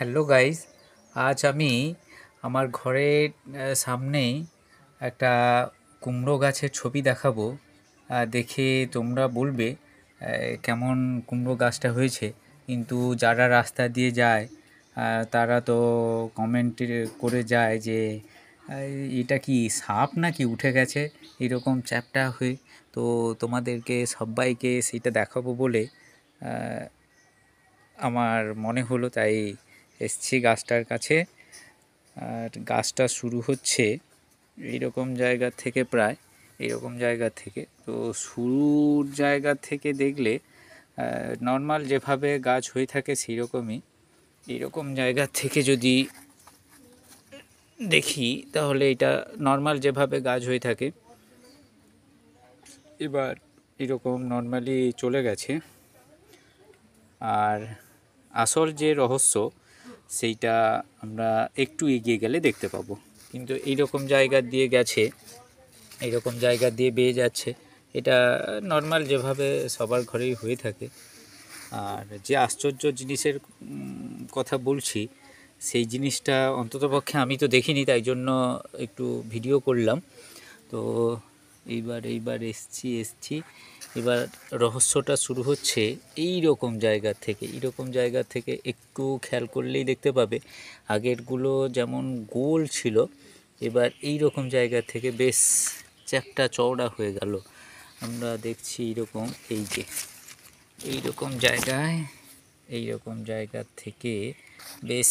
Hello guys, আজ আমি আমার ঘরের সামনেই একটা কুমড়ো গাছের ছবি দেখাবো। দেখে তোমরা বলবে কেমন কুমড়ো গাছটা হয়েছে। কিন্তু যারা রাস্তা দিয়ে যায় তারা তো কমেন্ট করে যায় যে এটা কি সাপ নাকি উঠে গেছে এরকম চ্যাপ্টা হয়ে। তো তোমাদেরকে সবাইকে সেটা দেখাবো বলে আমার মনে হলো, তাই এসছি গাছটার কাছে। আর গাছটা শুরু হচ্ছে এইরকম জায়গা থেকে, প্রায় এইরকম জায়গা থেকে। তো শুরুর জায়গা থেকে দেখলে নর্মাল যেভাবে গাছ হয়ে থাকে সেই রকমই। এইরকম জায়গা থেকে যদি দেখি তাহলে এটা নর্মাল যেভাবে গাছ হয়ে থাকে এবার এরকম নর্মালি চলে গেছে। আর আসল যে রহস্য সেইটা আমরা একটু এগিয়ে গেলে দেখতে পাবো। কিন্তু এইরকম জায়গা দিয়ে গেছে, এইরকম জায়গা দিয়ে বেয়ে যাচ্ছে, এটা নর্মাল যেভাবে সবার ঘরেই হয়ে থাকে। আর যে আশ্চর্য জিনিসের কথা বলছি সেই জিনিসটা অন্ততপক্ষে আমি তো দেখিনি, তাই জন্য একটু ভিডিও করলাম। তো এইবার এসছি এবার রহস্যটা শুরু হচ্ছে এই রকম জায়গা থেকে। এইরকম জায়গা থেকে একটু খেয়াল করলেই দেখতে পাবে আগেরগুলো যেমন গোল ছিল, এবার এই রকম জায়গা থেকে বেশ চ্যাপ্টা চওড়া হয়ে গেল। আমরা দেখছি এইরকম, এই যে এইরকম জায়গা থেকে বেশ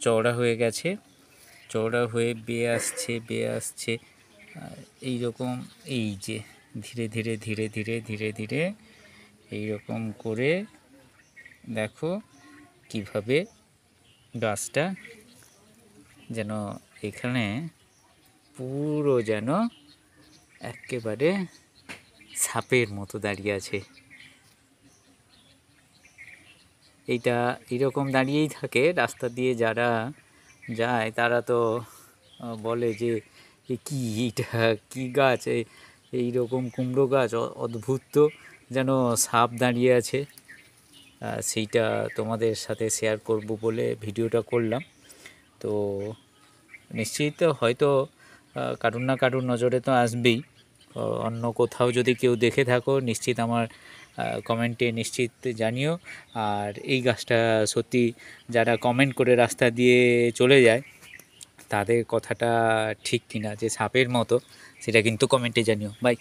চওড়া হয়ে গেছে, চওড়া হয়ে বেয়ে আসছে এইরকম। এই যে ধীরে ধীরে এইরকম করে দেখো কিভাবে গাছটা যেন এখানে পুরো যেন একেবারে সাপের মতো দাঁড়িয়ে আছে। এইটা এরকম দাঁড়িয়েই থাকে, রাস্তা দিয়ে যারা যায় তারা তো বলে যে কি এইটা কী গাছ, এইরকম কুমড়ো গাছ, অদ্ভুত তো, যেন সাপ দাঁড়িয়ে আছে। সেইটা তোমাদের সাথে শেয়ার করব বলে ভিডিওটা করলাম। তো নিশ্চিত হয়তো কারুর না কারুর নজরে তো আসবেই। অন্য কোথাও যদি কেউ দেখে থাকো নিশ্চিত আমার কমেন্টে নিশ্চিত জানিও। আর এই গাছটা সত্যি যারা কমেন্ট করে রাস্তা দিয়ে চলে যায় তাদের কথাটা ঠিক কিনা যে সাপের মতো, সেটা কিন্তু কমেন্টে জানিও। বাই।